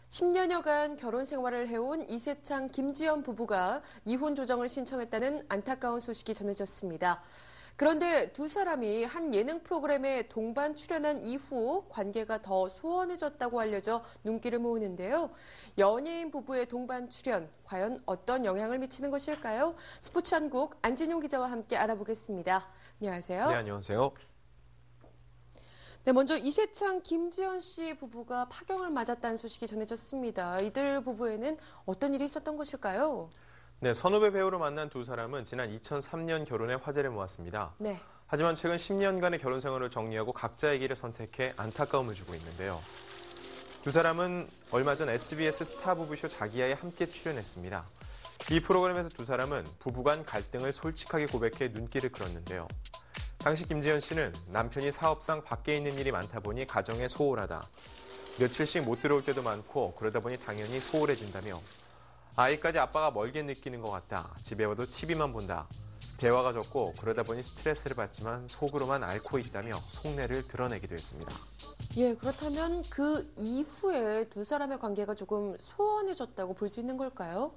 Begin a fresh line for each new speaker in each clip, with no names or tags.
10년여간 결혼 생활을 해온 이세창, 김지연 부부가 이혼 조정을 신청했다는 안타까운 소식이 전해졌습니다. 그런데 두 사람이 한 예능 프로그램에 동반 출연한 이후 관계가 더 소원해졌다고 알려져 눈길을 모으는데요. 연예인 부부의 동반 출연, 과연 어떤 영향을 미치는 것일까요? 스포츠한국 안진용 기자와 함께 알아보겠습니다. 안녕하세요.
네, 안녕하세요.
네, 먼저 이세창, 김지연 씨 부부가 파경을 맞았다는 소식이 전해졌습니다. 이들 부부에는 어떤 일이 있었던 것일까요?
네, 선후배 배우로 만난 두 사람은 지난 2003년 결혼에 화제를 모았습니다.
네.
하지만 최근 10년간의 결혼 생활을 정리하고 각자의 길을 선택해 안타까움을 주고 있는데요. 두 사람은 얼마 전 SBS 스타 부부쇼 자기야에 함께 출연했습니다. 이 프로그램에서 두 사람은 부부간 갈등을 솔직하게 고백해 눈길을 끌었는데요. 당시 김지연 씨는 남편이 사업상 밖에 있는 일이 많다 보니 가정에 소홀하다. 며칠씩 못 들어올 때도 많고 그러다 보니 당연히 소홀해진다며 아이까지 아빠가 멀게 느끼는 것 같다. 집에 와도 TV만 본다. 대화가 적고 그러다 보니 스트레스를 받지만 속으로만 앓고 있다며 속내를 드러내기도 했습니다.
예, 그렇다면 그 이후에 두 사람의 관계가 조금 소원해졌다고 볼 수 있는 걸까요?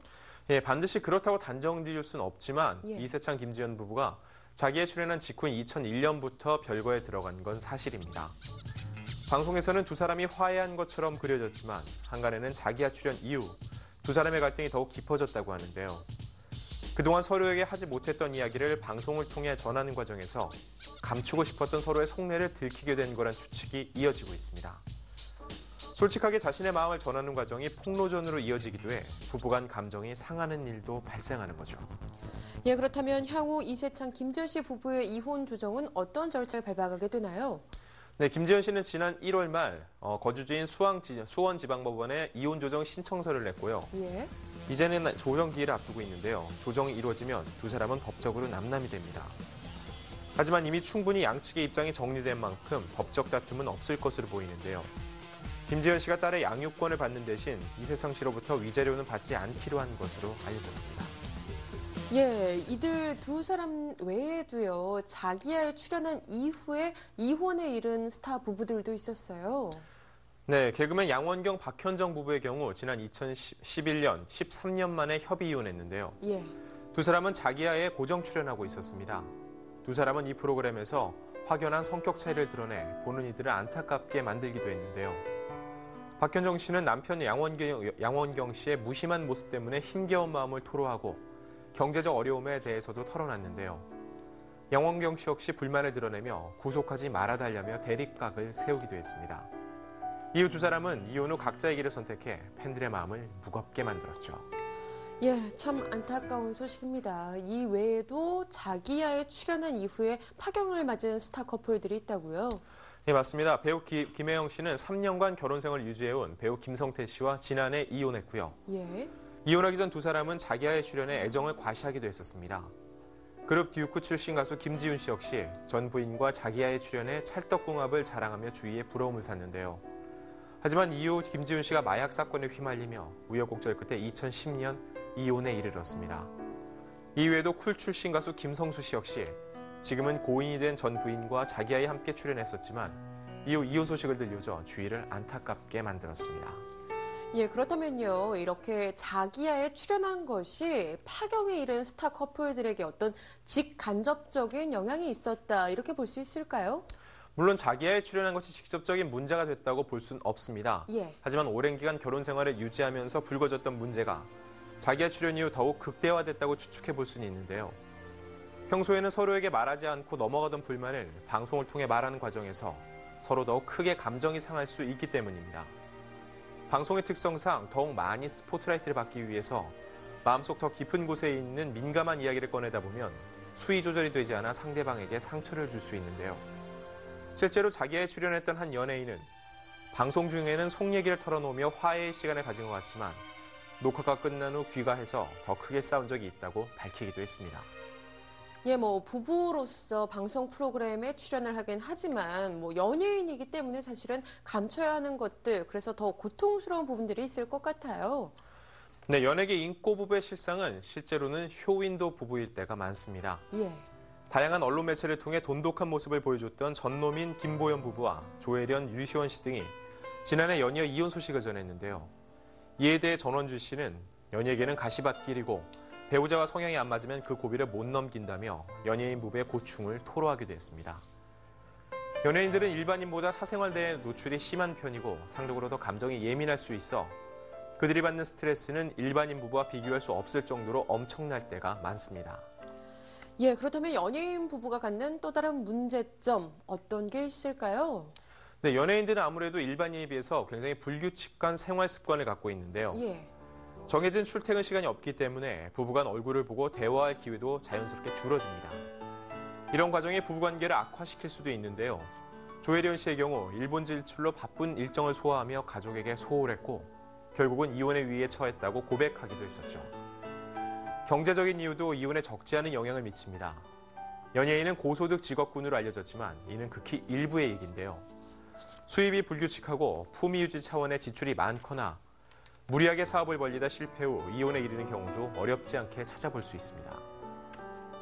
예, 반드시 그렇다고 단정 지을 수는 없지만
예.
이세창 김지연 부부가 자기에 출연한 직후인 2001년부터 별거에 들어간 건 사실입니다. 방송에서는 두 사람이 화해한 것처럼 그려졌지만 한간에는 자기야 출연 이후 두 사람의 갈등이 더욱 깊어졌다고 하는데요. 그동안 서로에게 하지 못했던 이야기를 방송을 통해 전하는 과정에서 감추고 싶었던 서로의 속내를 들키게 된 거란 추측이 이어지고 있습니다. 솔직하게 자신의 마음을 전하는 과정이 폭로전으로 이어지기도 해 부부간 감정이 상하는 일도 발생하는 거죠.
예, 그렇다면 향후 이세창, 김지연 씨 부부의 이혼 조정은 어떤 절차를 밟아가게 되나요?
네, 김지연 씨는 지난 1월 말 거주지인 수원지방법원에 이혼 조정 신청서를 냈고요.
예.
이제는 조정 기일을 앞두고 있는데요. 조정이 이루어지면 두 사람은 법적으로 남남이 됩니다. 하지만 이미 충분히 양측의 입장이 정리된 만큼 법적 다툼은 없을 것으로 보이는데요. 김지연 씨가 딸의 양육권을 받는 대신 이세창 씨로부터 위자료는 받지 않기로 한 것으로 알려졌습니다.
예, 이들 두 사람 외에도요, 자기야에 출연한 이후에 이혼에 이른 스타 부부들도 있었어요.
네, 개그맨 양원경, 박현정 부부의 경우 지난 2011년 13년 만에 협의 이혼했는데요.
예.
두 사람은 자기야에 고정 출연하고 있었습니다. 두 사람은 이 프로그램에서 확연한 성격 차이를 드러내 보는 이들을 안타깝게 만들기도 했는데요. 박현정 씨는 남편 양원경 씨의 무심한 모습 때문에 힘겨운 마음을 토로하고 경제적 어려움에 대해서도 털어놨는데요. 양원경 씨 역시 불만을 드러내며 구속하지 말아달라며 대립각을 세우기도 했습니다. 이후 두 사람은 이혼 후 각자의 길을 선택해 팬들의 마음을 무겁게 만들었죠.
예, 참 안타까운 소식입니다. 이 외에도 자기야에 출연한 이후에 파경을 맞은 스타 커플들이 있다고요?
네, 맞습니다. 배우 김혜영 씨는 3년간 결혼 생활을 유지해온 배우 김성태 씨와 지난해 이혼했고요.
예.
이혼하기 전 두 사람은 자기야에 출연해 애정을 과시하기도 했었습니다. 그룹 듀크 출신 가수 김지훈 씨 역시 전 부인과 자기야에 출연해 찰떡궁합을 자랑하며 주위에 부러움을 샀는데요. 하지만 이후 김지훈 씨가 마약 사건에 휘말리며 우여곡절 끝에 2010년 이혼에 이르렀습니다. 이외에도 쿨 출신 가수 김성수 씨 역시 지금은 고인이 된 전 부인과 자기야에 함께 출연했었지만 이후 이혼 소식을 들려줘 주위를 안타깝게 만들었습니다.
예, 그렇다면요, 이렇게 자기야에 출연한 것이 파경에 이른 스타 커플들에게 어떤 직간접적인 영향이 있었다, 이렇게 볼 수 있을까요?
물론 자기야에 출연한 것이 직접적인 문제가 됐다고 볼 수는 없습니다.
예.
하지만 오랜 기간 결혼 생활을 유지하면서 불거졌던 문제가 자기야 출연 이후 더욱 극대화됐다고 추측해 볼 수는 있는데요. 평소에는 서로에게 말하지 않고 넘어가던 불만을 방송을 통해 말하는 과정에서 서로 더욱 크게 감정이 상할 수 있기 때문입니다. 방송의 특성상 더욱 많이 스포트라이트를 받기 위해서 마음속 더 깊은 곳에 있는 민감한 이야기를 꺼내다 보면 수위 조절이 되지 않아 상대방에게 상처를 줄 수 있는데요. 실제로 자기야에 출연했던 한 연예인은 방송 중에는 속 얘기를 털어놓으며 화해의 시간을 가진 것 같지만 녹화가 끝난 후 귀가해서 더 크게 싸운 적이 있다고 밝히기도 했습니다.
예, 부부로서 방송 프로그램에 출연을 하긴 하지만, 연예인이기 때문에 사실은 감춰야 하는 것들, 그래서 더 고통스러운 부분들이 있을 것 같아요.
네, 연예계 인꼬 부부의 실상은 실제로는 쇼윈도 부부일 때가 많습니다.
예.
다양한 언론 매체를 통해 돈독한 모습을 보여줬던 전노민, 김보연 부부와 조혜련, 류시원 씨 등이 지난해 연이어 이혼 소식을 전했는데요. 이에 대해 전원주 씨는 연예계는 가시밭길이고 배우자와 성향이 안 맞으면 그 고비를 못 넘긴다며 연예인 부부의 고충을 토로하기도 했습니다. 연예인들은 일반인보다 사생활대에 노출이 심한 편이고 상대적으로 더 감정이 예민할 수 있어 그들이 받는 스트레스는 일반인 부부와 비교할 수 없을 정도로 엄청날 때가 많습니다.
예, 그렇다면 연예인 부부가 갖는 또 다른 문제점 어떤 게 있을까요?
네, 연예인들은 아무래도 일반인에 비해서 굉장히 불규칙한 생활 습관을 갖고 있는데요.
예.
정해진 출퇴근 시간이 없기 때문에 부부간 얼굴을 보고 대화할 기회도 자연스럽게 줄어듭니다. 이런 과정이 부부관계를 악화시킬 수도 있는데요. 조혜련 씨의 경우 일본 진출로 바쁜 일정을 소화하며 가족에게 소홀했고 결국은 이혼의 위기에 처했다고 고백하기도 했었죠. 경제적인 이유도 이혼에 적지 않은 영향을 미칩니다. 연예인은 고소득 직업군으로 알려졌지만 이는 극히 일부의 얘기인데요. 수입이 불규칙하고 품위 유지 차원의 지출이 많거나 무리하게 사업을 벌리다 실패 후 이혼에 이르는 경우도 어렵지 않게 찾아볼 수 있습니다.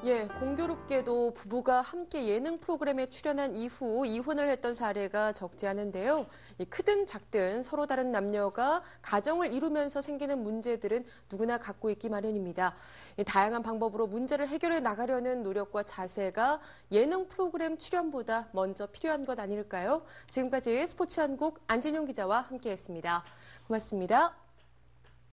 예, 공교롭게도 부부가 함께 예능 프로그램에 출연한 이후 이혼을 했던 사례가 적지 않은데요. 크든 작든 서로 다른 남녀가 가정을 이루면서 생기는 문제들은 누구나 갖고 있기 마련입니다. 다양한 방법으로 문제를 해결해 나가려는 노력과 자세가 예능 프로그램 출연보다 먼저 필요한 것 아닐까요? 지금까지 스포츠한국 안진용 기자와 함께했습니다. 고맙습니다.